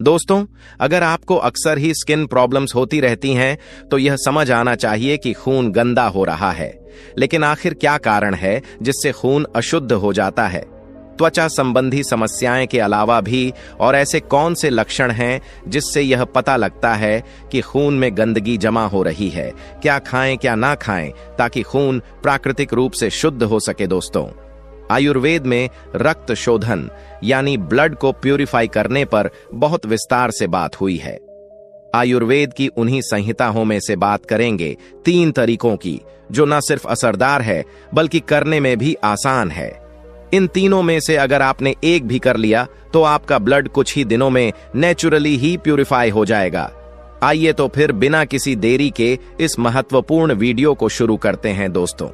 दोस्तों, अगर आपको अक्सर ही स्किन प्रॉब्लम्स होती रहती हैं, तो यह समझ आना चाहिए कि खून गंदा हो रहा है। लेकिन आखिर क्या कारण है जिससे खून अशुद्ध हो जाता है? त्वचा संबंधी समस्याएं के अलावा भी और ऐसे कौन से लक्षण हैं जिससे यह पता लगता है कि खून में गंदगी जमा हो रही है? क्या खाएं क्या ना खाएं ताकि खून प्राकृतिक रूप से शुद्ध हो सके? दोस्तों, आयुर्वेद में रक्त शोधन यानी ब्लड को प्यूरिफाई करने पर बहुत विस्तार से बात हुई है। आयुर्वेद की उन्हीं संहिताओं में से बात करेंगे 3 तरीकों की, जो न सिर्फ असरदार है बल्कि करने में भी आसान है। इन तीनों में से अगर आपने एक भी कर लिया तो आपका ब्लड कुछ ही दिनों में नेचुरली ही प्यूरिफाई हो जाएगा। आइए तो फिर बिना किसी देरी के इस महत्वपूर्ण वीडियो को शुरू करते हैं। दोस्तों,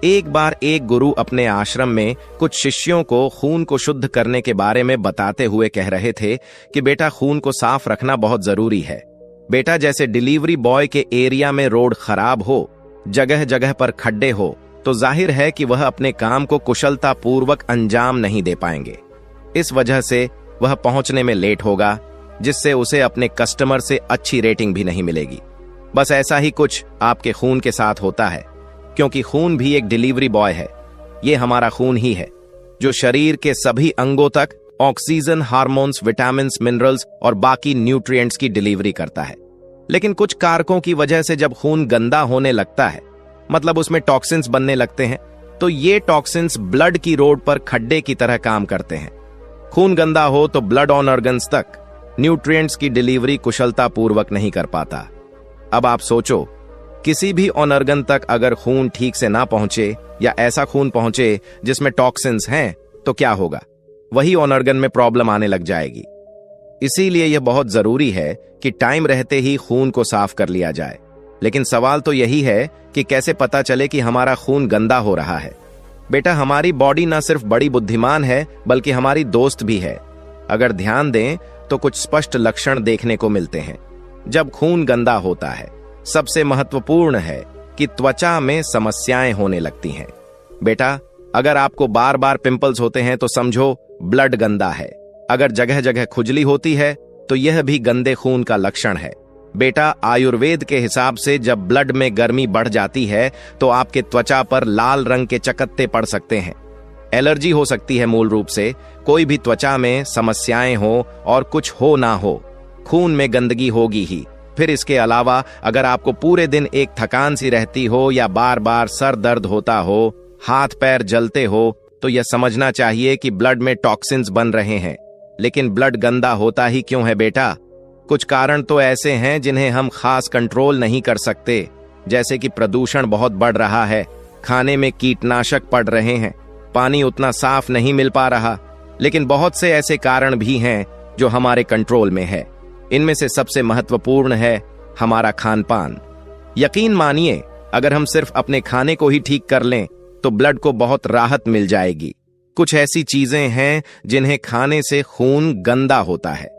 एक बार एक गुरु अपने आश्रम में कुछ शिष्यों को खून को शुद्ध करने के बारे में बताते हुए कह रहे थे कि बेटा, खून को साफ रखना बहुत जरूरी है। बेटा, जैसे डिलीवरी बॉय के एरिया में रोड खराब हो, जगह जगह पर खड्डे हो, तो जाहिर है कि वह अपने काम को कुशलता पूर्वक अंजाम नहीं दे पाएंगे। इस वजह से वह पहुंचने में लेट होगा, जिससे उसे अपने कस्टमर से अच्छी रेटिंग भी नहीं मिलेगी। बस ऐसा ही कुछ आपके खून के साथ होता है, क्योंकि खून भी एक डिलीवरी बॉय है। ये हमारा खून ही है जो शरीर के सभी अंगों तक ऑक्सीजन, हार्मोन्स, विटामिन्स, मिनरल्स और बाकी न्यूट्रिएंट्स की डिलीवरी करता है। लेकिन कुछ कारकों की वजह से जब खून गंदा होने लगता है, मतलब उसमें टॉक्सिन्स बनने लगते हैं, तो ये टॉक्सिन्स ब्लड की रोड पर खड्डे की तरह काम करते हैं। खून गंदा हो तो ब्लड ऑन ऑर्गन्स तक न्यूट्रिएंट्स की डिलीवरी कुशलता पूर्वक नहीं कर पाता। अब आप सोचो, किसी भी ऑन ऑर्गन तक अगर खून ठीक से ना पहुंचे या ऐसा खून पहुंचे जिसमें टॉक्सिन्स हैं, तो क्या होगा? वही ऑन ऑर्गन में प्रॉब्लम आने लग जाएगी। इसीलिए यह बहुत जरूरी है कि टाइम रहते ही खून को साफ कर लिया जाए। लेकिन सवाल तो यही है कि कैसे पता चले कि हमारा खून गंदा हो रहा है? बेटा, हमारी बॉडी ना सिर्फ बड़ी बुद्धिमान है बल्कि हमारी दोस्त भी है। अगर ध्यान दें तो कुछ स्पष्ट लक्षण देखने को मिलते हैं जब खून गंदा होता है। सबसे महत्वपूर्ण है कि त्वचा में समस्याएं होने लगती हैं। बेटा, अगर आपको बार बार पिंपल्स होते हैं तो समझो ब्लड गंदा है। अगर जगह जगह खुजली होती है तो यह भी गंदे खून का लक्षण है। बेटा, आयुर्वेद के हिसाब से जब ब्लड में गर्मी बढ़ जाती है तो आपके त्वचा पर लाल रंग के चकत्ते पड़ सकते हैं। एलर्जी हो सकती है। मूल रूप से कोई भी त्वचा में समस्याएं हो और कुछ हो ना हो, खून में गंदगी होगी ही। फिर इसके अलावा अगर आपको पूरे दिन एक थकान सी रहती हो या बार बार सर दर्द होता हो, हाथ पैर जलते हो, तो यह समझना चाहिए कि ब्लड में टॉक्सिन्स बन रहे हैं। लेकिन ब्लड गंदा होता ही क्यों है बेटा? कुछ कारण तो ऐसे हैं जिन्हें हम खास कंट्रोल नहीं कर सकते, जैसे कि प्रदूषण बहुत बढ़ रहा है, खाने में कीटनाशक पड़ रहे हैं, पानी उतना साफ नहीं मिल पा रहा। लेकिन बहुत से ऐसे कारण भी हैं जो हमारे कंट्रोल में है। इनमें से सबसे महत्वपूर्ण है हमारा खान पान। यकीन मानिए, अगर हम सिर्फ अपने खाने को ही ठीक कर लें तो ब्लड को बहुत राहत मिल जाएगी। कुछ ऐसी चीजें हैं जिन्हें खाने से खून गंदा होता है।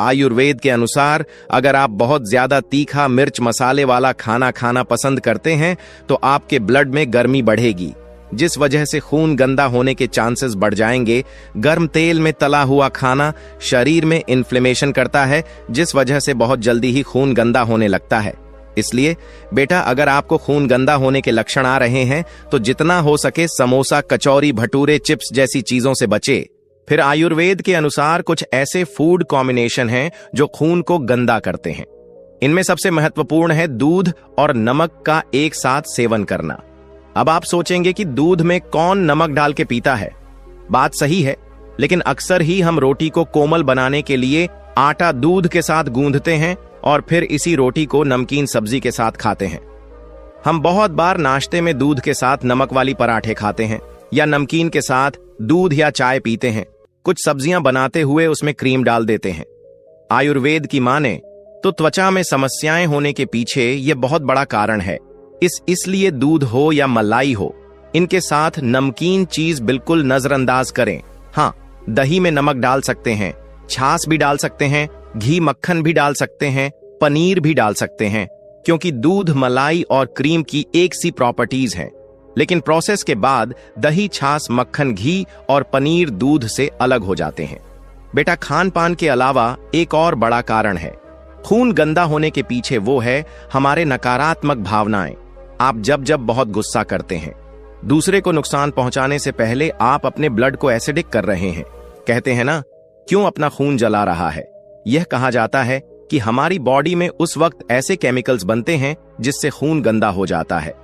आयुर्वेद के अनुसार अगर आप बहुत ज्यादा तीखा, मिर्च मसाले वाला खाना खाना पसंद करते हैं तो आपके ब्लड में गर्मी बढ़ेगी, जिस वजह से खून गंदा होने के चांसेस बढ़ जाएंगे। गर्म तेल में तला हुआ खाना शरीर में इन्फ्लेमेशन करता है, जिस वजह से बहुत जल्दी ही खून गंदा होने लगता है। इसलिए बेटा, अगर आपको खून गंदा होने के लक्षण आ रहे हैं तो जितना हो सके समोसा, कचौरी, भटूरे, चिप्स जैसी चीजों से बचे। फिर आयुर्वेद के अनुसार कुछ ऐसे फूड कॉम्बिनेशन हैं जो खून को गंदा करते हैं। इनमें सबसे महत्वपूर्ण है दूध और नमक का एक साथ सेवन करना। अब आप सोचेंगे कि दूध में कौन नमक डाल के पीता है? बात सही है, लेकिन अक्सर ही हम रोटी को कोमल बनाने के लिए आटा दूध के साथ गूंथते हैं और फिर इसी रोटी को नमकीन सब्जी के साथ खाते हैं। हम बहुत बार नाश्ते में दूध के साथ नमक वाली पराठे खाते हैं या नमकीन के साथ दूध या चाय पीते हैं। कुछ सब्जियां बनाते हुए उसमें क्रीम डाल देते हैं। आयुर्वेद की माने तो त्वचा में समस्याएं होने के पीछे यह बहुत बड़ा कारण है। इसलिए दूध हो या मलाई हो, इनके साथ नमकीन चीज बिल्कुल नजरअंदाज करें। हाँ, दही में नमक डाल सकते हैं, छाछ भी डाल सकते हैं, घी मक्खन भी डाल सकते हैं, पनीर भी डाल सकते हैं, क्योंकि दूध, मलाई और क्रीम की एक सी प्रॉपर्टीज हैं। लेकिन प्रोसेस के बाद दही, छाछ, मक्खन, घी और पनीर दूध से अलग हो जाते हैं। बेटा, खान पान के अलावा एक और बड़ा कारण है खून गंदा होने के पीछे, वो है हमारे नकारात्मक भावनाएं। आप जब जब बहुत गुस्सा करते हैं, दूसरे को नुकसान पहुंचाने से पहले आप अपने ब्लड को एसिडिक कर रहे हैं। कहते हैं ना, क्यों अपना खून जला रहा है। यह कहा जाता है कि हमारी बॉडी में उस वक्त ऐसे केमिकल्स बनते हैं जिससे खून गंदा हो जाता है।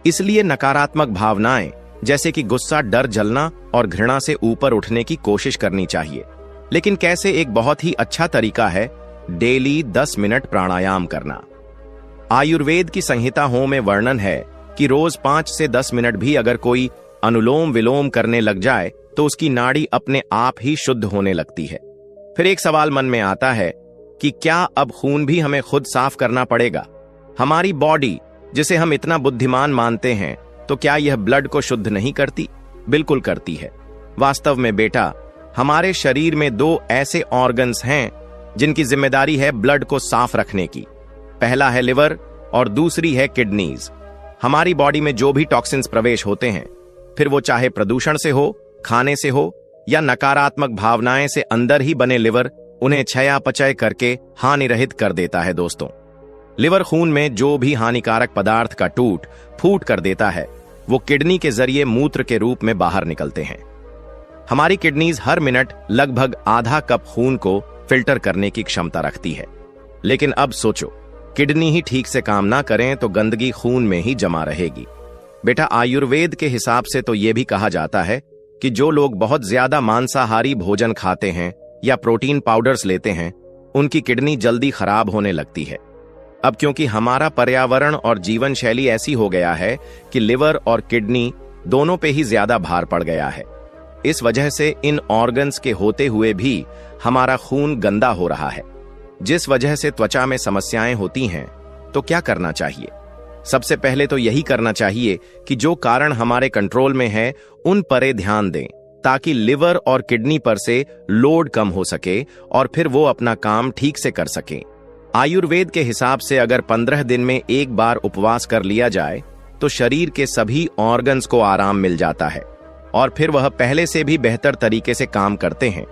इसलिए नकारात्मक भावनाएं जैसे कि गुस्सा, डर, जलना और घृणा से ऊपर उठने की कोशिश करनी चाहिए। लेकिन कैसे? एक बहुत ही अच्छा तरीका है डेली 10 मिनट प्राणायाम करना। आयुर्वेद की संहिताओं में वर्णन है कि रोज 5 से 10 मिनट भी अगर कोई अनुलोम विलोम करने लग जाए तो उसकी नाड़ी अपने आप ही शुद्ध होने लगती है। फिर एक सवाल मन में आता है कि क्या अब खून भी हमें खुद साफ करना पड़ेगा? हमारी बॉडी, जिसे हम इतना बुद्धिमान मानते हैं, तो क्या यह ब्लड को शुद्ध नहीं करती? बिल्कुल करती है। वास्तव में बेटा, हमारे शरीर में 2 ऐसे ऑर्गन्स हैं जिनकी जिम्मेदारी है ब्लड को साफ रखने की। पहला है लिवर और दूसरी है किडनीज। हमारी बॉडी में जो भी टॉक्सिन्स प्रवेश होते हैं, फिर वो चाहे प्रदूषण से हो, खाने से हो या नकारात्मक भावनाएं से, अंदर ही बने लिवर उन्हें चयापचय करके हानिरहित कर देता है। दोस्तों, लिवर खून में जो भी हानिकारक पदार्थ का टूट फूट कर देता है, वो किडनी के जरिए मूत्र के रूप में बाहर निकलते हैं। हमारी किडनीज हर मिनट लगभग आधा कप खून को फिल्टर करने की क्षमता रखती है। लेकिन अब सोचो, किडनी ही ठीक से काम ना करें तो गंदगी खून में ही जमा रहेगी। बेटा, आयुर्वेद के हिसाब से तो यह भी कहा जाता है कि जो लोग बहुत ज्यादा मांसाहारी भोजन खाते हैं या प्रोटीन पाउडर्स लेते हैं, उनकी किडनी जल्दी खराब होने लगती है। अब क्योंकि हमारा पर्यावरण और जीवन शैली ऐसी हो गया है कि लिवर और किडनी दोनों पे ही ज्यादा भार पड़ गया है। इस वजह से इन ऑर्गन्स के होते हुए भी हमारा खून गंदा हो रहा है, जिस वजह से त्वचा में समस्याएं होती हैं। तो क्या करना चाहिए? सबसे पहले तो यही करना चाहिए कि जो कारण हमारे कंट्रोल में है उन पर ध्यान दें, ताकि लिवर और किडनी पर से लोड कम हो सके और फिर वो अपना काम ठीक से कर सकें। आयुर्वेद के हिसाब से अगर 15 दिन में एक बार उपवास कर लिया जाए तो शरीर के सभी ऑर्गन्स को आराम मिल जाता है और फिर वह पहले से भी बेहतर तरीके से काम करते हैं।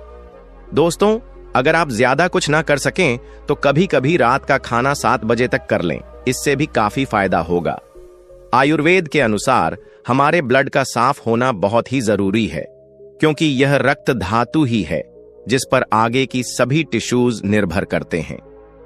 दोस्तों, अगर आप ज्यादा कुछ ना कर सकें तो कभी कभी रात का खाना 7 बजे तक कर लें, इससे भी काफी फायदा होगा। आयुर्वेद के अनुसार हमारे ब्लड का साफ होना बहुत ही जरूरी है, क्योंकि यह रक्त धातु ही है जिस पर आगे की सभी टिश्यूज निर्भर करते हैं।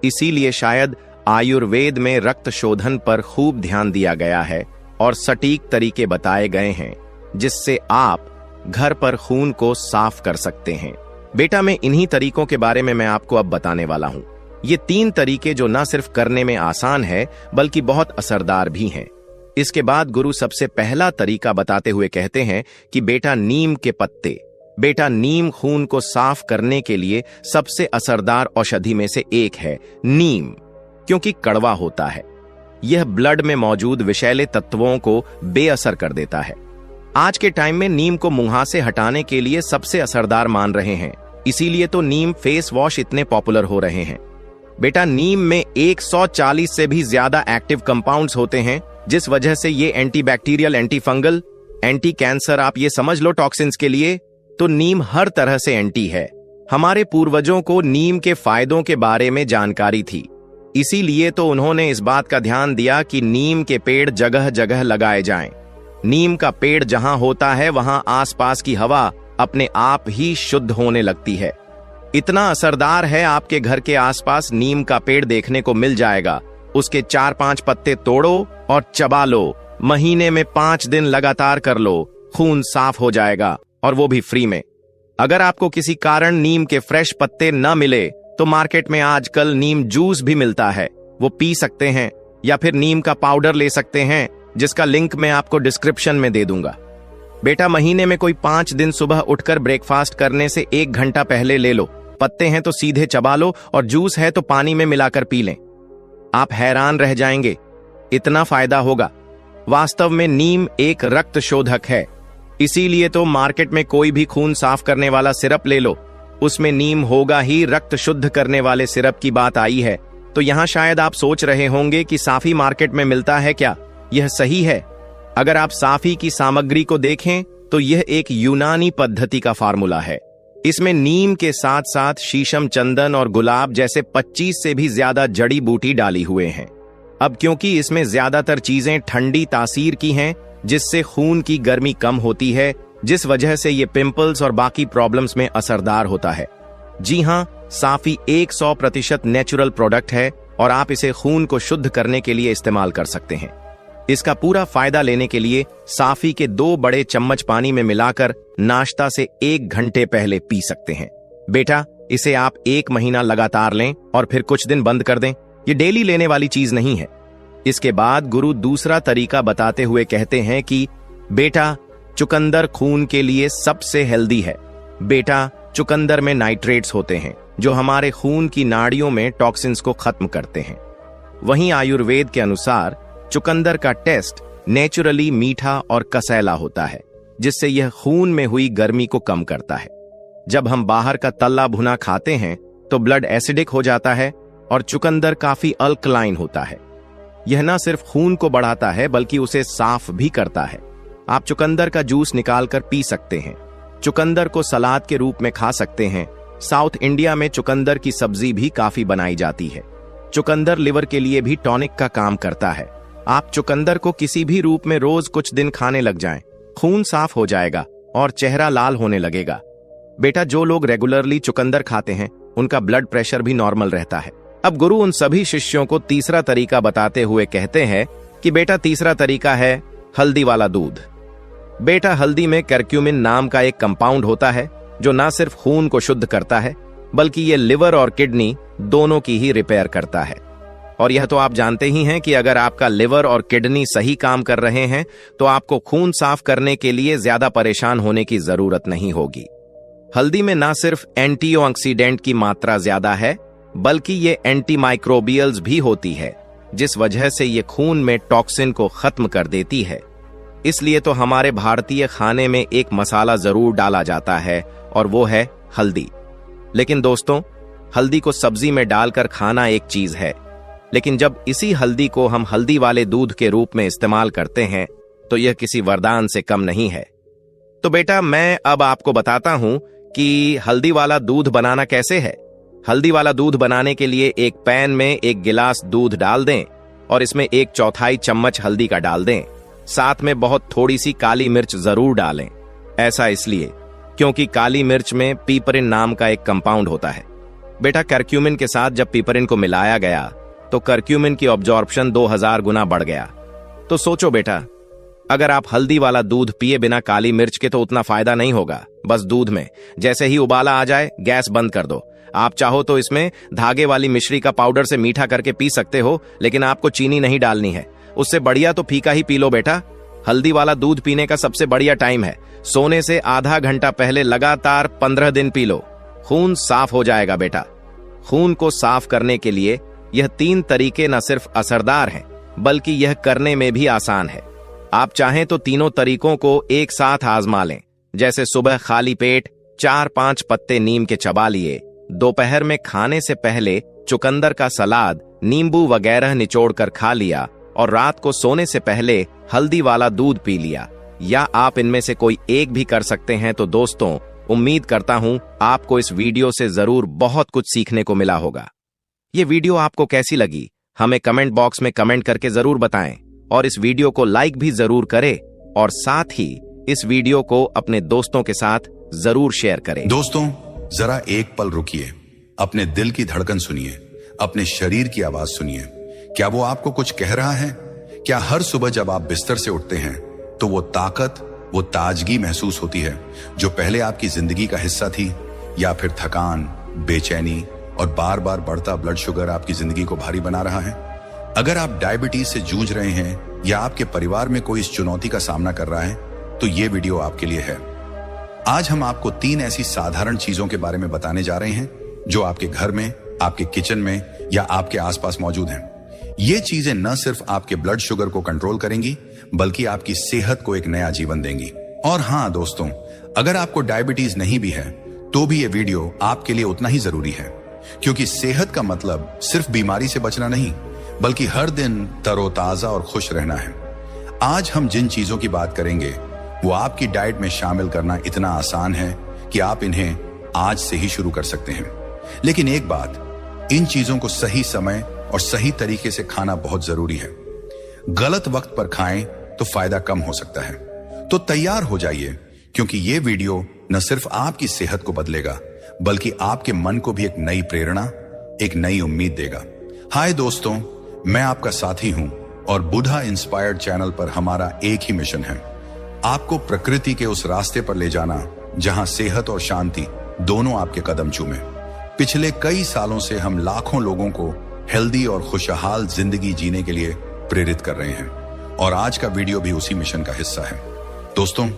इसीलिए शायद आयुर्वेद में रक्त शोधन पर खूब ध्यान दिया गया है और सटीक तरीके बताए गए हैं जिससे आप घर पर खून को साफ कर सकते हैं। बेटा, मैं इन्हीं तरीकों के बारे में मैं आपको अब बताने वाला हूं। ये 3 तरीके जो न सिर्फ करने में आसान है बल्कि बहुत असरदार भी हैं। इसके बाद गुरु सबसे पहला तरीका बताते हुए कहते हैं कि बेटा, नीम के पत्ते। बेटा, नीम खून को साफ करने के लिए सबसे असरदार औषधि में से एक है नीम, क्योंकि कड़वा होता है। यह ब्लड में मौजूद विषैले तत्वों को बेअसर कर देता है। आज के टाइम में नीम को मुंहासे हटाने के लिए सबसे असरदार मान रहे हैं, इसीलिए तो नीम फेस वॉश इतने पॉपुलर हो रहे हैं। बेटा, नीम में 140 से भी ज्यादा एक्टिव कंपाउंड्स होते हैं, जिस वजह से ये antibacterial, anti fungal, anti cancer, आप ये समझ लो टॉक्सिन्स के लिए तो नीम हर तरह से एंटी है। हमारे पूर्वजों को नीम के फायदों के बारे में जानकारी थी, इसीलिए तो उन्होंने इस बात का ध्यान दिया कि नीम के पेड़ जगह जगह लगाए जाएं। नीम का पेड़ जहां होता है वहां आसपास की हवा अपने आप ही शुद्ध होने लगती है। इतना असरदार है, आपके घर के आसपास नीम का पेड़ देखने को मिल जाएगा। उसके 4-5 पत्ते तोड़ो और चबा लो, महीने में 5 दिन लगातार कर लो, खून साफ हो जाएगा, और वो भी फ्री में। अगर आपको किसी कारण नीम के फ्रेश पत्ते न मिले तो मार्केट में आजकल नीम जूस भी मिलता है, वो पी सकते हैं, या फिर नीम का पाउडर ले सकते हैं, जिसका लिंक मैं आपको डिस्क्रिप्शन में दे दूंगा। बेटा, महीने में कोई 5 दिन सुबह उठकर ब्रेकफास्ट करने से 1 घंटा पहले ले लो। पत्ते हैं तो सीधे चबा लो और जूस है तो पानी में मिलाकर पी लें। आप हैरान रह जाएंगे, इतना फायदा होगा। वास्तव में नीम एक रक्त शोधक है, इसीलिए तो मार्केट में कोई भी खून साफ करने वाला सिरप ले लो, उसमें नीम होगा ही। रक्त शुद्ध करने वाले सिरप की बात आई है तो यहां शायद आप सोच रहे होंगे कि साफी मार्केट में मिलता है क्या? यह सही है। अगर आप साफी की सामग्री को देखें तो यह एक यूनानी पद्धति का फार्मूला है। इसमें नीम के साथ साथ शीशम, चंदन और गुलाब जैसे 25 से भी ज्यादा जड़ी बूटी डाली हुए हैं। अब क्योंकि इसमें ज्यादातर चीजें ठंडी तासीर की हैं, जिससे खून की गर्मी कम होती है, जिस वजह से ये पिंपल्स और बाकी प्रॉब्लम्स में असरदार होता है। जी हाँ, साफी 100% नेचुरल प्रोडक्ट है और आप इसे खून को शुद्ध करने के लिए इस्तेमाल कर सकते हैं। इसका पूरा फायदा लेने के लिए साफी के 2 बड़े चम्मच पानी में मिलाकर नाश्ता से 1 घंटे पहले पी सकते हैं। बेटा, इसे आप 1 महीना लगातार लें और फिर कुछ दिन बंद कर दें। ये डेली लेने वाली चीज नहीं है। इसके बाद गुरु दूसरा तरीका बताते हुए कहते हैं कि बेटा, चुकंदर खून के लिए सबसे हेल्दी है। बेटा, चुकंदर में नाइट्रेट्स होते हैं जो हमारे खून की नाड़ियों में टॉक्सिन्स को खत्म करते हैं। वहीं आयुर्वेद के अनुसार चुकंदर का टेस्ट नेचुरली मीठा और कसैला होता है, जिससे यह खून में हुई गर्मी को कम करता है। जब हम बाहर का तला भुना खाते हैं तो ब्लड एसिडिक हो जाता है और चुकंदर काफी अल्कलाइन होता है। यह न सिर्फ खून को बढ़ाता है बल्कि उसे साफ भी करता है। आप चुकंदर का जूस निकालकर पी सकते हैं। चुकंदर को सलाद के रूप में खा सकते हैं। साउथ इंडिया में चुकंदर की सब्जी भी काफी बनाई जाती है। चुकंदर लिवर के लिए भी टॉनिक का काम करता है। आप चुकंदर को किसी भी रूप में रोज कुछ दिन खाने लग जाएं, खून साफ हो जाएगा और चेहरा लाल होने लगेगा। बेटा, जो लोग रेगुलरली चुकंदर खाते हैं उनका ब्लड प्रेशर भी नॉर्मल रहता है। अब गुरु उन सभी शिष्यों को तीसरा तरीका बताते हुए कहते हैं कि बेटा, तीसरा तरीका है हल्दी वाला दूध। बेटा, हल्दी में करक्यूमिन नाम का एक कंपाउंड होता है जो न सिर्फ खून को शुद्ध करता है बल्कि ये लिवर और किडनी दोनों की ही रिपेयर करता है। और यह तो आप जानते ही हैं कि अगर आपका लिवर और किडनी सही काम कर रहे हैं तो आपको खून साफ करने के लिए ज्यादा परेशान होने की जरूरत नहीं होगी। हल्दी में ना सिर्फ एंटीऑक्सीडेंट की मात्रा ज्यादा है बल्कि ये एंटीमाइक्रोबियल्स भी होती है, जिस वजह से ये खून में टॉक्सिन को खत्म कर देती है। इसलिए तो हमारे भारतीय खाने में एक मसाला जरूर डाला जाता है और वो है हल्दी। लेकिन दोस्तों, हल्दी को सब्जी में डालकर खाना एक चीज है, लेकिन जब इसी हल्दी को हम हल्दी वाले दूध के रूप में इस्तेमाल करते हैं तो यह किसी वरदान से कम नहीं है। तो बेटा, मैं अब आपको बताता हूं कि हल्दी वाला दूध बनाना कैसे है। हल्दी वाला दूध बनाने के लिए एक पैन में 1 गिलास दूध डाल दें और इसमें 1/4 चम्मच हल्दी का डाल दें। साथ में बहुत थोड़ी सी काली मिर्च जरूर डालें। ऐसा इसलिए क्योंकि काली मिर्च में पीपरिन नाम का एक कंपाउंड होता है। बेटा, करक्यूमिन के साथ जब पीपरिन को मिलाया गया तो करक्यूमिन की ऑब्जॉर्प्शन 2000 गुना बढ़ गया। तो सोचो बेटा, अगर आप हल्दी वाला दूध पिए बिना काली मिर्च के तो उतना फायदा नहीं होगा। बस दूध में जैसे ही उबाला आ जाए गैस बंद कर दो। आप चाहो तो इसमें धागे वाली मिश्री का पाउडर से मीठा करके पी सकते हो, लेकिन आपको चीनी नहीं डालनी है। उससे बढ़िया तो फीका ही पी लो बेटा। हल्दी वाला दूध पीने का सबसे बढ़िया टाइम है सोने से आधा घंटा पहले लगातार 15 दिन पी लो। खून साफ हो जाएगा बेटा। खून को साफ करने के लिए यह 3 तरीके न सिर्फ असरदार हैं बल्कि यह करने में भी आसान है। आप चाहें तो तीनों तरीकों को एक साथ आजमा लें। जैसे सुबह खाली पेट 4-5 पत्ते नीम के चबा लिए, दोपहर में खाने से पहले चुकंदर का सलाद, नींबू वगैरह निचोड़ कर खा लिया और रात को सोने से पहले हल्दी वाला दूध पी लिया। या आप इनमें से कोई एक भी कर सकते हैं। तो दोस्तों, उम्मीद करता हूं आपको इस वीडियो से जरूर बहुत कुछ सीखने को मिला होगा। ये वीडियो आपको कैसी लगी हमें कमेंट बॉक्स में कमेंट करके जरूर बताएं और इस वीडियो को लाइक भी जरूर करें और साथ ही इस वीडियो को अपने दोस्तों के साथ जरूर शेयर करें। दोस्तों, जरा एक पल रुकिए, अपने दिल की धड़कन सुनिए, अपने शरीर की आवाज सुनिए। क्या वो आपको कुछ कह रहा है? क्या हर सुबह जब आप बिस्तर से उठते हैं तो वो ताकत, वो ताजगी महसूस होती है जो पहले आपकी जिंदगी का हिस्सा थी? या फिर थकान, बेचैनी और बार बार बढ़ता ब्लड शुगर आपकी जिंदगी को भारी बना रहा है? अगर आप डायबिटीज से जूझ रहे हैं या आपके परिवार में कोई इस चुनौती का सामना कर रहा है तो ये वीडियो आपके लिए है। आज हम आपको 3 ऐसी साधारण चीजों के बारे में बताने जा रहे हैं जो आपके घर में, आपके किचन में या आपके आसपास मौजूद हैं। ये चीजें न सिर्फ आपके ब्लड शुगर को कंट्रोल करेंगी बल्कि आपकी सेहत को एक नया जीवन देंगी। और हाँ दोस्तों, अगर आपको डायबिटीज नहीं भी है तो भी ये वीडियो आपके लिए उतना ही जरूरी है, क्योंकि सेहत का मतलब सिर्फ बीमारी से बचना नहीं बल्कि हर दिन तरोताजा और खुश रहना है। आज हम जिन चीजों की बात करेंगे वो आपकी डाइट में शामिल करना इतना आसान है कि आप इन्हें आज से ही शुरू कर सकते हैं। लेकिन एक बात, इन चीजों को सही समय और सही तरीके से खाना बहुत जरूरी है। गलत वक्त पर खाएं तो फायदा कम हो सकता है। तो तैयार हो जाइए, क्योंकि ये वीडियो न सिर्फ आपकी सेहत को बदलेगा, बल्कि आपके मन को भी एक नई प्रेरणा, एक नई उम्मीद देगा। हाय दोस्तों, मैं आपका साथी हूं और बुधा इंस्पायर्ड चैनल पर हमारा एक ही मिशन है, आपको प्रकृति के उस रास्ते पर ले जाना जहां सेहत और शांति दोनों आपके कदम चूमे। पिछले कई सालों से हम लाखों लोगों को हेल्दी और खुशहाल जिंदगी जीने के लिए प्रेरित कर रहे हैं और आज का वीडियो भी उसी मिशन का हिस्सा है। दोस्तों,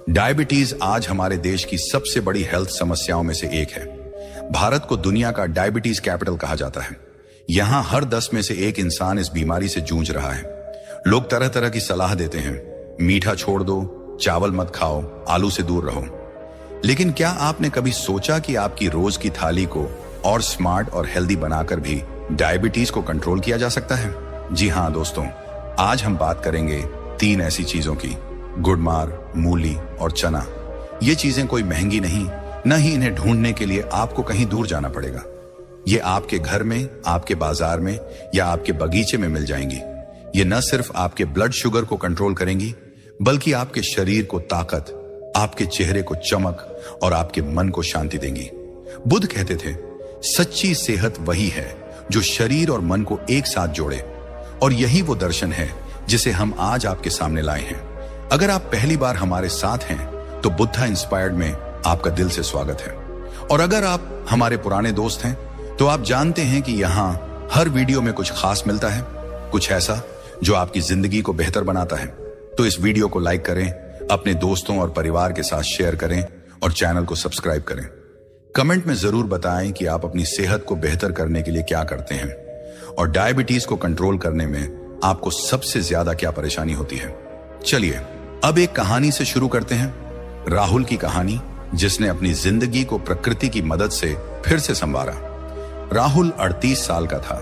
डायबिटीज आज हमारे देश की सबसे बड़ी हेल्थ समस्याओं में से एक है। भारत को दुनिया का डायबिटीज कैपिटल कहा जाता है। यहां हर 10 में से एक इंसान इस बीमारी से जूझ रहा है। लोग तरह तरह की सलाह देते हैं, मीठा छोड़ दो, चावल मत खाओ, आलू से दूर रहो। लेकिन क्या आपने कभी सोचा कि आपकी रोज की थाली को और स्मार्ट और हेल्दी बनाकर भी डायबिटीज को कंट्रोल किया जा सकता है? जी हां दोस्तों, आज हम बात करेंगे 3 ऐसी चीजों की। गुड़मार, मूली और चना। ये चीजें कोई महंगी नहीं, न ही इन्हें ढूंढने के लिए आपको कहीं दूर जाना पड़ेगा। ये आपके घर में, आपके बाजार में या आपके बगीचे में मिल जाएंगी। ये न सिर्फ आपके ब्लड शुगर को कंट्रोल करेंगी, बल्कि आपके शरीर को ताकत, आपके चेहरे को चमक और आपके मन को शांति देंगी। बुद्ध कहते थे, सच्ची सेहत वही है जो शरीर और मन को एक साथ जोड़े, और यही वो दर्शन है जिसे हम आज आपके सामने लाए हैं। अगर आप पहली बार हमारे साथ हैं तो बुद्धा इंस्पायर्ड में आपका दिल से स्वागत है। और अगर आप हमारे पुराने दोस्त हैं तो आप जानते हैं कि यहाँ हर वीडियो में कुछ खास मिलता है, कुछ ऐसा जो आपकी जिंदगी को बेहतर बनाता है। तो इस वीडियो को लाइक करें, अपने दोस्तों और परिवार के साथ शेयर करें और चैनल को सब्सक्राइब करें। कमेंट में जरूर बताएं कि आप अपनी सेहत को बेहतर करने के लिए क्या करते हैं और डायबिटीज को कंट्रोल करने में आपको सबसे ज्यादा क्या परेशानी होती है। चलिए अब एक कहानी से शुरू करते हैं। राहुल की कहानी, जिसने अपनी जिंदगी को प्रकृति की मदद से फिर से संवारा। राहुल 38 साल का था।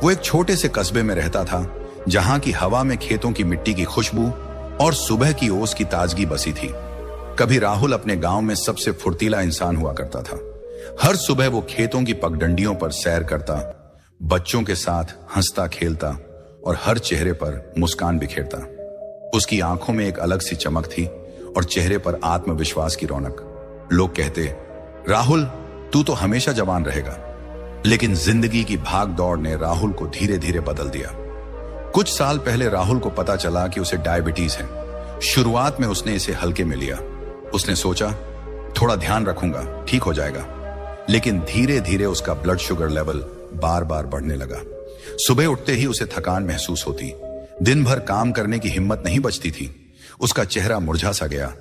वो एक छोटे से कस्बे में रहता था, जहां की हवा में खेतों की मिट्टी की खुशबू और सुबह की ओस की ताजगी बसी थी। कभी राहुल अपने गांव में सबसे फुर्तीला इंसान हुआ करता था। हर सुबह वो खेतों की पगडंडियों पर सैर करता, बच्चों के साथ हंसता खेलता और हर चेहरे पर मुस्कान बिखेरता। उसकी आंखों में एक अलग सी चमक थी और चेहरे पर आत्मविश्वास की रौनक। लोग कहते, राहुल तू तो हमेशा जवान रहेगा। लेकिन जिंदगी की भाग दौड़ ने राहुल को धीरे धीरे बदल दिया। कुछ साल पहले राहुल को पता चला कि उसे डायबिटीज है। शुरुआत में उसने इसे हल्के में लिया। उसने सोचा, थोड़ा ध्यान रखूंगा, ठीक हो जाएगा। लेकिन धीरे धीरे उसका ब्लड शुगर लेवल बार बार बढ़ने लगा। सुबह उठते ही उसे थकान महसूस होती। दिन भर काम करने की हिम्मत नहीं बचती थी। उसका चेहरा मुरझा सा गया।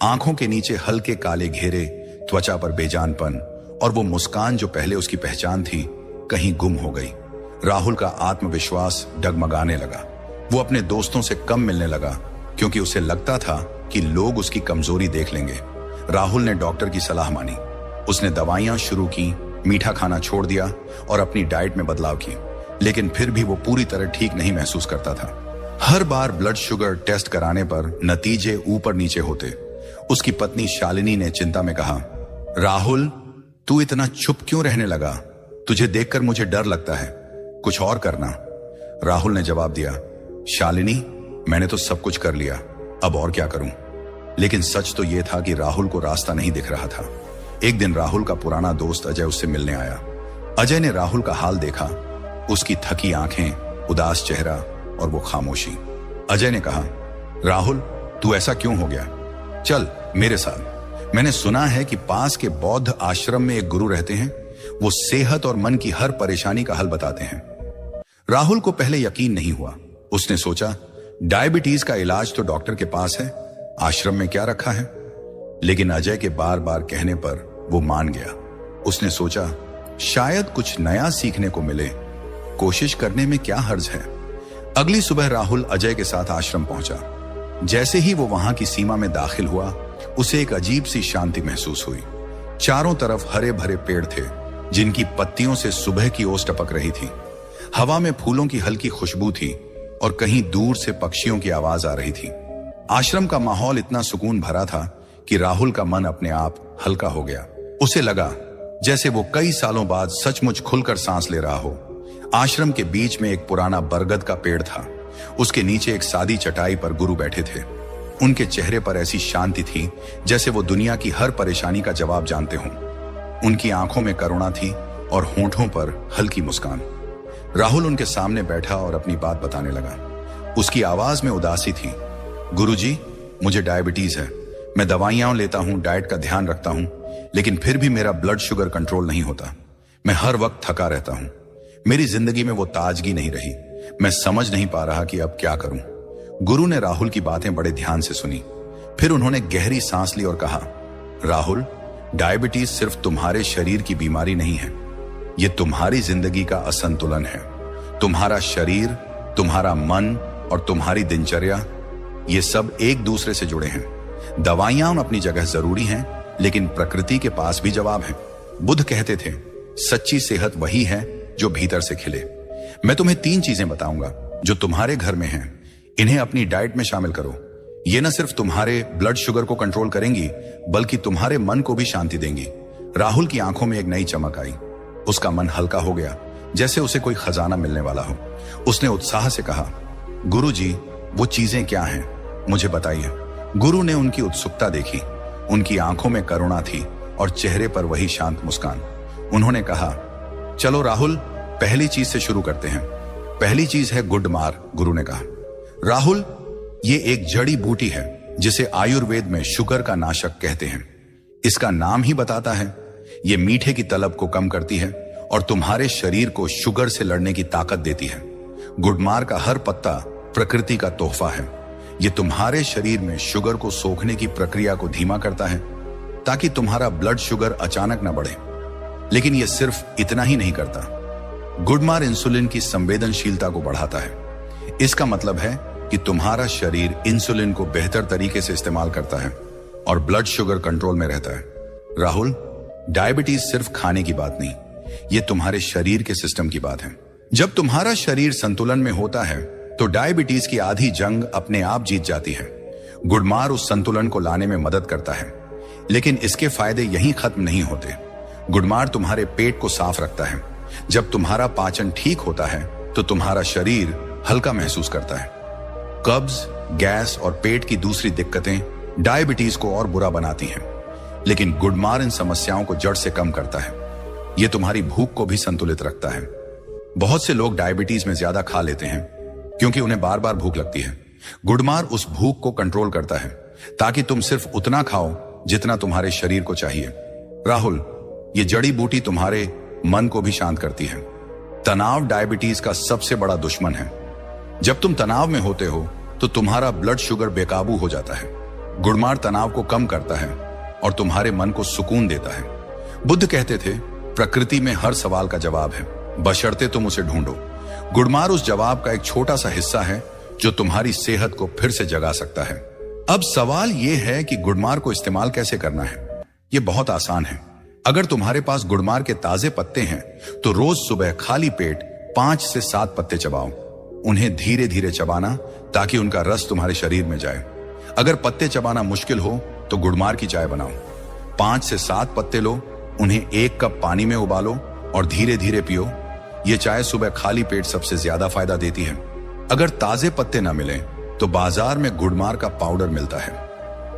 आंखों के नीचे हल्के काले घेरे, त्वचा पर बेजानपन और वो मुस्कान जो पहले उसकी पहचान थी, कहीं गुम हो गई। राहुल का आत्मविश्वास डगमगाने लगा। वो अपने दोस्तों से कम मिलने लगा, क्योंकि उसे लगता था कि लोग उसकी कमजोरी देख लेंगे। राहुल ने डॉक्टर की सलाह मानी। उसने दवाइयां शुरू की, मीठा खाना छोड़ दिया और अपनी डाइट में बदलाव की। लेकिन फिर भी वो पूरी तरह ठीक नहीं महसूस करता था। हर बार ब्लड शुगर टेस्ट कराने पर नतीजे ऊपर नीचे होते। उसकी पत्नी शालिनी ने चिंता में कहा, राहुल तू इतना चुप क्यों रहने लगा? तुझे देखकर मुझे डर लगता है, कुछ और करना। राहुल ने जवाब दिया, शालिनी मैंने तो सब कुछ कर लिया, अब और क्या करूं? लेकिन सच तो यह था कि राहुल को रास्ता नहीं दिख रहा था। एक दिन राहुल का पुराना दोस्त अजय उससे मिलने आया। अजय ने राहुल का हाल देखा, उसकी थकी आंखें, उदास चेहरा और वो खामोशी। अजय ने कहा, राहुल तू ऐसा क्यों हो गया? चल मेरे साथ। मैंने सुना है कि पास के बौद्ध आश्रम में एक गुरु रहते हैं, वो सेहत और मन की हर परेशानी का हल बताते हैं। राहुल को पहले यकीन नहीं हुआ। उसने सोचा, डायबिटीज का इलाज तो डॉक्टर के पास है, आश्रम में क्या रखा है? लेकिन अजय के बार बार कहने पर वो मान गया। उसने सोचा, शायद कुछ नया सीखने को मिले, कोशिश करने में क्या हर्ज है। अगली सुबह राहुल अजय के साथ आश्रम पहुंचा। जैसे ही वो वहां की सीमा में दाखिल हुआ, उसे एक अजीब सी शांति महसूस हुई। चारों तरफ हरे भरे पेड़ थे, जिनकी पत्तियों से सुबह की ओस टपक रही थी। हवा में फूलों की हल्की खुशबू थी और कहीं दूर से पक्षियों की आवाज आ रही थी। आश्रम का माहौल इतना सुकून भरा था कि राहुल का मन अपने आप हल्का हो गया। उसे लगा जैसे वो कई सालों बाद सचमुच खुलकर सांस ले रहा हो। आश्रम के बीच में एक पुराना बरगद का पेड़ था। उसके नीचे एक सादी चटाई पर गुरु बैठे थे। उनके चेहरे पर ऐसी शांति थी जैसे वो दुनिया की हर परेशानी का जवाब जानते हों। उनकी आंखों में करुणा थी और होंठों पर हल्की मुस्कान। राहुल उनके सामने बैठा और अपनी बात बताने लगा। उसकी आवाज में उदासी थी। गुरुजी, मुझे डायबिटीज है। मैं दवाइयां लेता हूं, डाइट का ध्यान रखता हूं, लेकिन फिर भी मेरा ब्लड शुगर कंट्रोल नहीं होता। मैं हर वक्त थका रहता हूं। मेरी जिंदगी में वो ताजगी नहीं रही। मैं समझ नहीं पा रहा कि अब क्या करूं। गुरु ने राहुल की बातें बड़े ध्यान से सुनी। फिर उन्होंने गहरी सांस ली और कहा, राहुल, डायबिटीज सिर्फ तुम्हारे शरीर की बीमारी नहीं है, ये तुम्हारी जिंदगी का असंतुलन है। तुम्हारा शरीर, तुम्हारा मन और तुम्हारी दिनचर्या, ये सब एक दूसरे से जुड़े हैं। दवाइयां अपनी जगह जरूरी हैं, लेकिन प्रकृति के पास भी जवाब है। बुद्ध कहते थे, सच्ची सेहत वही है जो भीतर से खिले। मैं तुम्हें 3 चीजें बताऊंगा जो तुम्हारे घर में हैं। इन्हें अपनी डाइट में शामिल करो। ये न सिर्फ तुम्हारे ब्लड शुगर को कंट्रोल करेंगी, बल्कि तुम्हारे मन को भी शांति देंगी। राहुल की आंखों में एक नई चमक आई। उसका मन हल्का हो गया, जैसे उसे कोई खजाना मिलने वाला हो। उसने उत्साह से कहा, गुरुजी, वो चीजें क्या हैं? मुझे बताइए। गुरु ने उनकी उत्सुकता देखी। उनकी आंखों में करुणा थी और चेहरे पर वही शांत मुस्कान। उन्होंने कहा, चलो राहुल, पहली चीज से शुरू करते हैं। पहली चीज है गुडमार। गुरु ने कहा, राहुल, ये एक जड़ी बूटी है जिसे आयुर्वेद में शुगर का नाशक कहते हैं। इसका नाम ही बताता है, ये मीठे की तलब को कम करती है और तुम्हारे शरीर को शुगर से लड़ने की ताकत देती है। गुडमार का हर पत्ता प्रकृति का तोहफा है। ये तुम्हारे शरीर में शुगर को सोखने की प्रक्रिया को धीमा करता है ताकि तुम्हारा ब्लड शुगर अचानक न बढ़े। लेकिन यह सिर्फ इतना ही नहीं करता। गुडमार इंसुलिन की संवेदनशीलता को बढ़ाता है। इसका मतलब है कि तुम्हारा शरीर इंसुलिन को बेहतर तरीके से इस्तेमाल करता है और ब्लड शुगर कंट्रोल में रहता है। राहुल, डायबिटीज सिर्फ खाने की बात नहीं, यह तुम्हारे शरीर के सिस्टम की बात है। जब तुम्हारा शरीर संतुलन में होता है तो डायबिटीज की आधी जंग अपने आप जीत जाती है। गुडमार उस संतुलन को लाने में मदद करता है। लेकिन इसके फायदे यहीं खत्म नहीं होते। गुडमार तुम्हारे पेट को साफ रखता है। जब तुम्हारा पाचन ठीक होता है तो तुम्हारा शरीर हल्का महसूस करता है। कब्ज, गैस और पेट की दूसरी दिक्कतें डायबिटीज को और बुरा बनाती हैं, लेकिन गुडमार इन समस्याओं को जड़ से कम करता है। यह तुम्हारी भूख को भी संतुलित रखता है। बहुत से लोग डायबिटीज में ज्यादा खा लेते हैं क्योंकि उन्हें बार बार भूख लगती है। गुडमार उस भूख को कंट्रोल करता है ताकि तुम सिर्फ उतना खाओ जितना तुम्हारे शरीर को चाहिए। राहुल, ये जड़ी बूटी तुम्हारे मन को भी शांत करती है। तनाव डायबिटीज का सबसे बड़ा दुश्मन है। जब तुम तनाव में होते हो तो तुम्हारा ब्लड शुगर बेकाबू हो जाता है। गुडमार तनाव को कम करता है और तुम्हारे मन को सुकून देता है। बुद्ध कहते थे, प्रकृति में हर सवाल का जवाब है, बशर्ते तुम उसे ढूंढो। गुडमार उस जवाब का एक छोटा सा हिस्सा है जो तुम्हारी सेहत को फिर से जगा सकता है। अब सवाल यह है कि गुडमार को इस्तेमाल कैसे करना है। यह बहुत आसान है। अगर तुम्हारे पास गुडमार के ताजे पत्ते हैं तो रोज सुबह खाली पेट 5 से 7 पत्ते चबाओ। उन्हें धीरे धीरे चबाना ताकि उनका रस तुम्हारे शरीर में जाए। अगर पत्ते चबाना मुश्किल हो तो गुडमार की चाय बनाओ। 5 से 7 पत्ते लो, उन्हें 1 कप पानी में उबालो और धीरे धीरे पियो। यह चाय सुबह खाली पेट सबसे ज्यादा फायदा देती है। अगर ताजे पत्ते ना मिले तो बाजार में गुडमार का पाउडर मिलता है।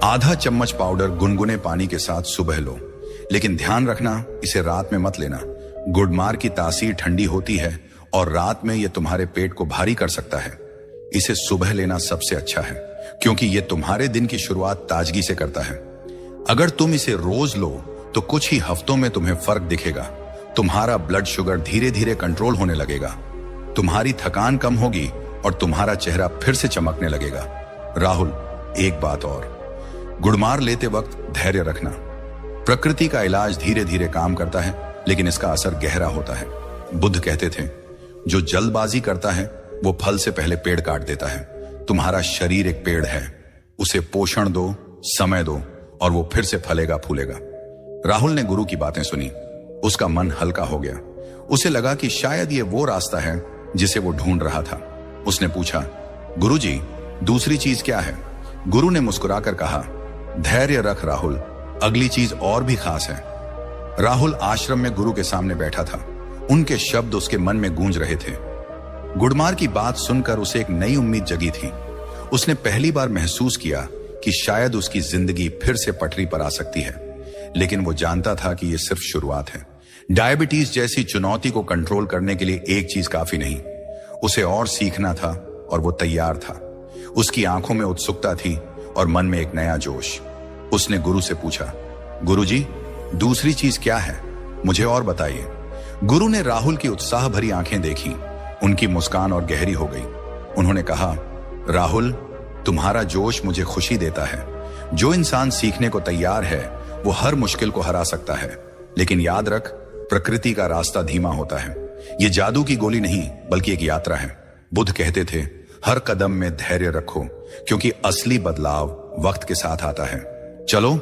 आधा चम्मच पाउडर गुनगुने पानी के साथ सुबह लो, लेकिन ध्यान रखना, इसे रात में मत लेना। गुडमार की तासीर ठंडी होती है और रात में यह तुम्हारे पेट को भारी कर सकता है। इसे सुबह लेना सबसे अच्छा है क्योंकि यह तुम्हारे दिन की शुरुआत ताजगी से करता है। अगर तुम इसे रोज लो तो कुछ ही हफ्तों में तुम्हें फर्क दिखेगा। तुम्हारा ब्लड शुगर धीरे धीरे कंट्रोल होने लगेगा, तुम्हारी थकान कम होगी और तुम्हारा चेहरा फिर से चमकने लगेगा। राहुल, एक बात और, गुडमार लेते वक्त धैर्य रखना। प्रकृति का इलाज धीरे धीरे काम करता है, लेकिन इसका असर गहरा होता है। बुद्ध कहते थे, जो जल्दबाजी करता है वो फल से पहले पेड़ काट देता है। तुम्हारा शरीर एक पेड़ है, उसे पोषण दो, समय दो और वो फिर से फलेगा फूलेगा। राहुल ने गुरु की बातें सुनी। उसका मन हल्का हो गया। उसे लगा कि शायद ये वो रास्ता है जिसे वो ढूंढ रहा था। उसने पूछा, गुरुजी, दूसरी चीज क्या है? गुरु ने मुस्कुराकर कहा, धैर्य रख राहुल, अगली चीज और भी खास है। राहुल आश्रम में गुरु के सामने बैठा था। उनके शब्द उसके मन में गूंज रहे थे। गुड़मार की बात सुनकर उसे एक नई उम्मीद जगी थी। उसने पहली बार महसूस किया कि शायद उसकी जिंदगी फिर से पटरी पर आ सकती है, लेकिन वो जानता था कि यह सिर्फ शुरुआत है। डायबिटीज जैसी चुनौती को कंट्रोल करने के लिए एक चीज काफी नहीं, उसे और सीखना था और वो तैयार था। उसकी आंखों में उत्सुकता थी और मन में एक नया जोश। उसने गुरु से पूछा, गुरुजी, दूसरी चीज क्या है, मुझे और बताइए। गुरु ने राहुल की उत्साह भरी आंखें देखी। उनकी मुस्कान और गहरी हो गई। उन्होंने कहा, राहुल, तुम्हारा जोश मुझे खुशी देता है। जो इंसान सीखने को तैयार है वो हर मुश्किल को हरा सकता है, लेकिन याद रख, प्रकृति का रास्ता धीमा होता है। ये जादू की गोली नहीं बल्कि एक यात्रा है। बुद्ध कहते थे, हर कदम में धैर्य रखो, क्योंकि असली बदलाव वक्त के साथ आता है। चलो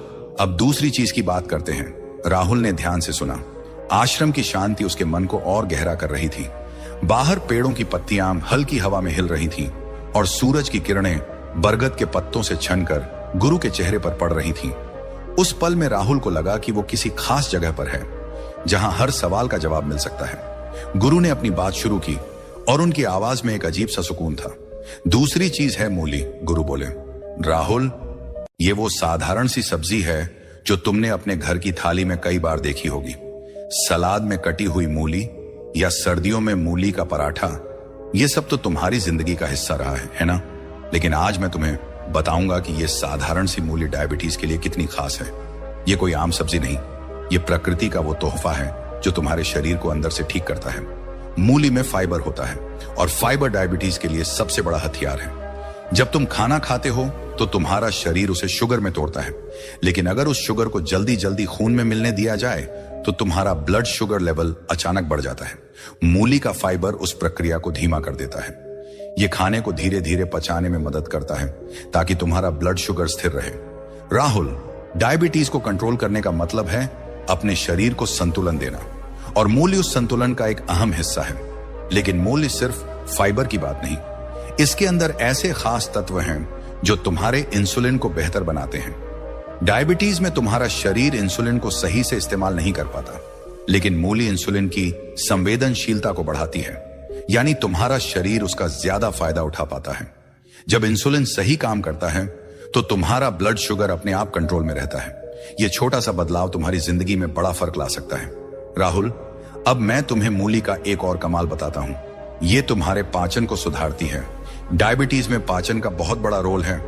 अब दूसरी चीज की बात करते हैं। राहुल ने ध्यान से सुना। आश्रम की शांति उसके मन को और गहरा कर रही थी। बाहर पेड़ों की पत्तियां हल्की हवा में हिल रही थीं और सूरज की किरणें बरगद के पत्तों से छनकर गुरु के चेहरे पर पड़ रही थीं। उस पल में राहुल को लगा कि वो किसी खास जगह पर है जहां हर सवाल का जवाब मिल सकता है। गुरु ने अपनी बात शुरू की और उनकी आवाज में एक अजीब सा सुकून था। दूसरी चीज है मूली, गुरु बोले। राहुल, ये वो साधारण सी सब्जी है जो तुमने अपने घर की थाली में कई बार देखी होगी। सलाद में कटी हुई मूली या सर्दियों में मूली का पराठा, ये सब तो तुम्हारी जिंदगी का हिस्सा रहा है ना? लेकिन आज मैं तुम्हें बताऊंगा कि ये साधारण सी मूली डायबिटीज के लिए कितनी खास है। ये कोई आम सब्जी नहीं, ये प्रकृति का वो तोहफा है जो तुम्हारे शरीर को अंदर से ठीक करता है। मूली में फाइबर होता है और फाइबर डायबिटीज के लिए सबसे बड़ा हथियार है। जब तुम खाना खाते हो तो तुम्हारा शरीर उसे शुगर में तोड़ता है, लेकिन अगर उस शुगर को जल्दी जल्दी खून में मिलने दिया जाए तो तुम्हारा ब्लड शुगर लेवल अचानक बढ़ जाता है। मूली का फाइबर उस प्रक्रिया को धीमा कर देता है। यह खाने को धीरे धीरे पचाने में मदद करता है ताकि तुम्हारा ब्लड शुगर स्थिर रहे। राहुल, डायबिटीज को कंट्रोल करने का मतलब है अपने शरीर को संतुलन देना, और मूली उस संतुलन का एक अहम हिस्सा है। लेकिन मूली सिर्फ फाइबर की बात नहीं, इसके अंदर ऐसे खास तत्व हैं जो तुम्हारे इंसुलिन को बेहतर बनाते हैं। डायबिटीज में तुम्हारा शरीर इंसुलिन को सही से इस्तेमाल नहीं कर पाता, लेकिन मूली इंसुलिन की संवेदनशीलता को बढ़ाती है, यानी तुम्हारा शरीर उसका ज्यादा फायदा उठा पाता है। जब इंसुलिन सही काम करता है तो तुम्हारा ब्लड शुगर अपने आप कंट्रोल में रहता है। यह छोटा सा बदलाव तुम्हारी जिंदगी में बड़ा फर्क ला सकता है। राहुल, अब मैं तुम्हें मूली का एक और कमाल बताता हूं। यह तुम्हारे पाचन को सुधारती है। डायबिटीज में पाचन का बहुत बड़ा रोल है।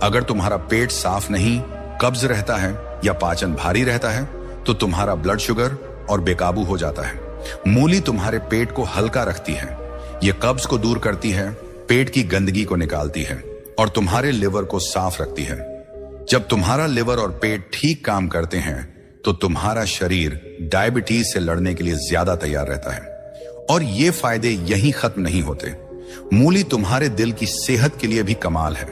अगर तुम्हारा पेट साफ नहीं, कब्ज रहता है या पाचन भारी रहता है तो तुम्हारा ब्लड शुगर और बेकाबू हो जाता है। मूली तुम्हारे पेट को हल्का रखती है, यह कब्ज को दूर करती है, पेट की गंदगी को निकालती है और तुम्हारे लिवर को साफ रखती है। जब तुम्हारा लिवर और पेट ठीक काम करते हैं तो तुम्हारा शरीर डायबिटीज से लड़ने के लिए ज्यादा तैयार रहता है। और ये फायदे यहीं खत्म नहीं होते। मूली तुम्हारे दिल की सेहत के लिए भी कमाल है।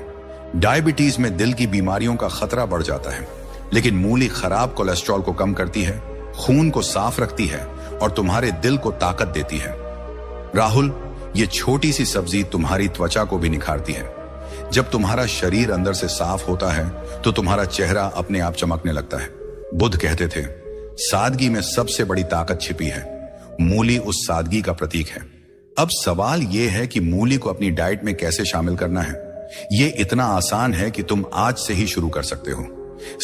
डायबिटीज में दिल की बीमारियों का खतरा बढ़ जाता है, लेकिन मूली खराब कोलेस्ट्रॉल को कम करती है, खून को साफ रखती है और तुम्हारे दिल को ताकत देती है। राहुल, ये छोटी सी सब्जी तुम्हारी त्वचा को भी निखारती है। जब तुम्हारा शरीर अंदर से साफ होता है तो तुम्हारा चेहरा अपने आप चमकने लगता है। बुद्ध कहते थे, सादगी में सबसे बड़ी ताकत छिपी है। मूली उस सादगी का प्रतीक है। अब सवाल यह है कि मूली को अपनी डाइट में कैसे शामिल करना है। यह इतना आसान है कि तुम आज से ही शुरू कर सकते हो।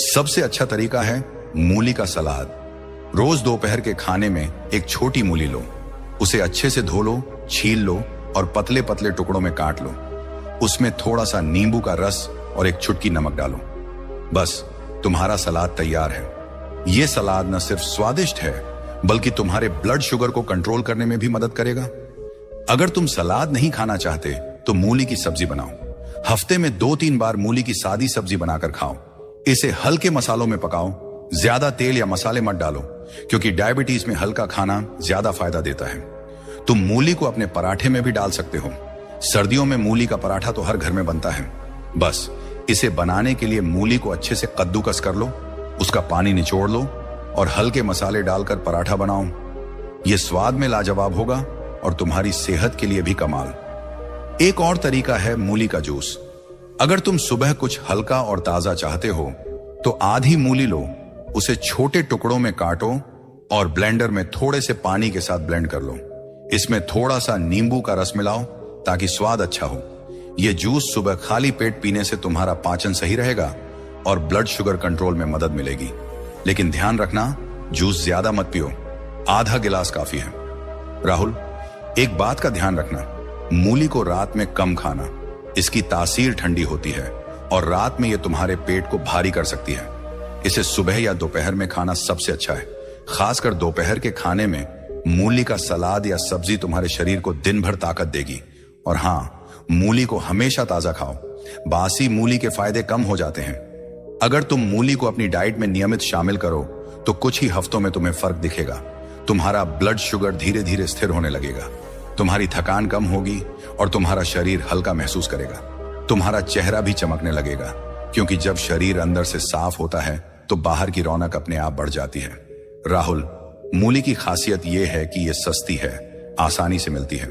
सबसे अच्छा तरीका है मूली का सलाद। रोज दोपहर के खाने में एक छोटी मूली लो, उसे अच्छे से धो लो, छील लो और पतले पतले टुकड़ों में काट लो। उसमें थोड़ा सा नींबू का रस और एक चुटकी नमक डालो। बस तुम्हारा सलाद तैयार है। यह सलाद न सिर्फ स्वादिष्ट है बल्कि तुम्हारे ब्लड शुगर को कंट्रोल करने में भी मदद करेगा। अगर तुम सलाद नहीं खाना चाहते तो मूली की सब्जी बनाओ। हफ्ते में 2-3 बार मूली की सादी सब्जी बनाकर खाओ। इसे हल्के मसालों में पकाओ, ज्यादा तेल या मसाले मत डालो, क्योंकि डायबिटीज में हल्का खाना ज्यादा फायदा देता है। तुम मूली को अपने पराठे में भी डाल सकते हो। सर्दियों में मूली का पराठा तो हर घर में बनता है। बस इसे बनाने के लिए मूली को अच्छे से कद्दूकस कर लो, उसका पानी निचोड़ लो और हल्के मसाले डालकर पराठा बनाओ। यह स्वाद में लाजवाब होगा और तुम्हारी सेहत के लिए भी कमाल। एक और तरीका है मूली का जूस। अगर तुम सुबह कुछ हल्का और ताजा चाहते हो तो आधी मूली लो, उसे छोटे टुकड़ों में काटो और ब्लेंडर में थोड़े से पानी के साथ ब्लेंड कर लो। इसमें थोड़ा सा नींबू का रस मिलाओ ताकि स्वाद अच्छा हो। यह जूस सुबह खाली पेट पीने से तुम्हारा पाचन सही रहेगा और ब्लड शुगर कंट्रोल में मदद मिलेगी। लेकिन ध्यान रखना, जूस ज्यादा मत पियो, आधा गिलास काफी है। राहुल, एक बात का ध्यान रखना, मूली को रात में कम खाना। इसकी तासीर ठंडी होती है और रात में यह तुम्हारे पेट को भारी कर सकती है। इसे सुबह या दोपहर में खाना सबसे अच्छा है। खासकर दोपहर के खाने में मूली का सलाद या सब्जी तुम्हारे शरीर को दिन भर ताकत देगी। और हाँ, मूली को हमेशा ताजा खाओ, बासी मूली के फायदे कम हो जाते हैं। अगर तुम मूली को अपनी डाइट में नियमित शामिल करो तो कुछ ही हफ्तों में तुम्हें फर्क दिखेगा। तुम्हारा ब्लड शुगर धीरे धीरे स्थिर होने लगेगा, तुम्हारी थकान कम होगी और तुम्हारा शरीर हल्का महसूस करेगा। तुम्हारा चेहरा भी चमकने लगेगा, क्योंकि जब शरीर अंदर से साफ होता है तो बाहर की रौनक अपने आप बढ़ जाती है। राहुल, मूली की खासियत यह है कि यह सस्ती है, आसानी से मिलती है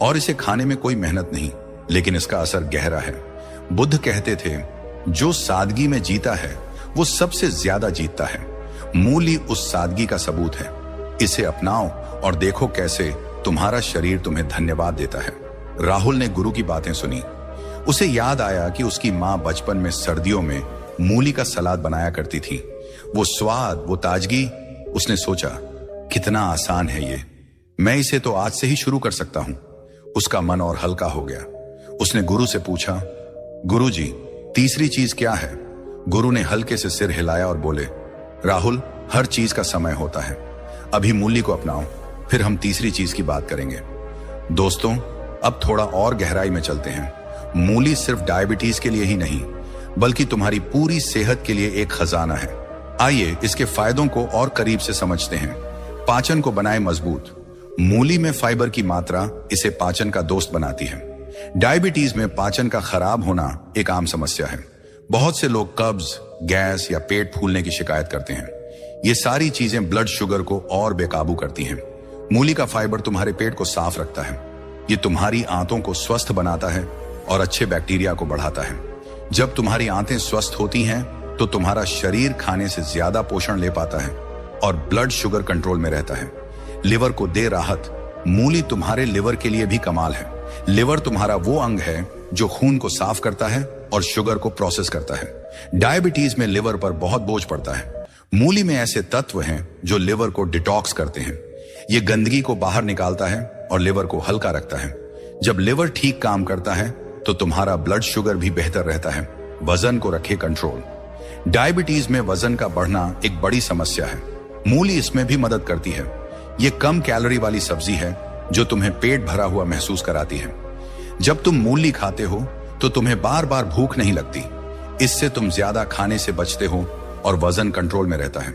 और इसे खाने में कोई मेहनत नहीं, लेकिन इसका असर गहरा है। बुद्ध कहते थे, जो सादगी में जीता है वो सबसे ज्यादा जीतता है। मूली उस सादगी का सबूत है। इसे अपनाओ और देखो कैसे तुम्हारा शरीर तुम्हें धन्यवाद देता है। राहुल ने गुरु की बातें सुनी। उसे याद आया कि उसकी मां बचपन में सर्दियों में मूली का सलाद बनाया करती थी। वो स्वाद, वो ताजगी, उसने सोचा, कितना आसान है ये, मैं इसे तो आज से ही शुरू कर सकता हूं। उसका मन और हल्का हो गया। उसने गुरु से पूछा, गुरुजी, तीसरी चीज क्या है? गुरु ने हल्के से सिर हिलाया और बोले, राहुल, हर चीज का समय होता है। अभी मूली को अपनाओ, फिर हम तीसरी चीज की बात करेंगे। दोस्तों, अब थोड़ा और गहराई में चलते हैं। मूली सिर्फ डायबिटीज के लिए ही नहीं, बल्कि तुम्हारी पूरी सेहत के लिए एक खजाना है। आइए इसके फायदों को और करीब से समझते हैं। पाचन को बनाए मजबूत। मूली में फाइबर की मात्रा इसे पाचन का दोस्त बनाती है। डायबिटीज में पाचन का खराब होना एक आम समस्या है। बहुत से लोग कब्ज, गैस या पेट फूलने की शिकायत करते हैं। ये सारी चीजें ब्लड शुगर को और बेकाबू करती हैं। मूली का फाइबर तुम्हारे पेट को साफ रखता है। ये तुम्हारी आंतों को स्वस्थ बनाता है और अच्छे बैक्टीरिया को बढ़ाता है। जब तुम्हारी आंतें स्वस्थ होती हैं तो तुम्हारा शरीर खाने से ज्यादा पोषण ले पाता है और ब्लड शुगर कंट्रोल में रहता है। लिवर को दे राहत। मूली तुम्हारे लिवर के लिए भी कमाल है। लिवर तुम्हारा वो अंग है जो खून को साफ करता है और शुगर को प्रोसेस करता है। डायबिटीज में लिवर पर बहुत बोझ पड़ता है। मूली में ऐसे तत्व हैं जो लिवर को डिटॉक्स करते हैं। ये गंदगी को बाहर निकालता है और लिवर को हल्का रखता है। जब लिवर ठीक काम करता है तो तुम्हारा ब्लड शुगर भी बेहतर रहता है। वजन को रखे कंट्रोल। डायबिटीज में वजन का बढ़ना एक बड़ी समस्या है। मूली इसमें भी मदद करती है। ये कम कैलोरी वाली सब्जी है जो तुम्हें पेट भरा हुआ महसूस कराती है। जब तुम मूली खाते हो तो तुम्हें बार बार भूख नहीं लगती। इससे तुम ज्यादा खाने से बचते हो और वजन कंट्रोल में रहता है।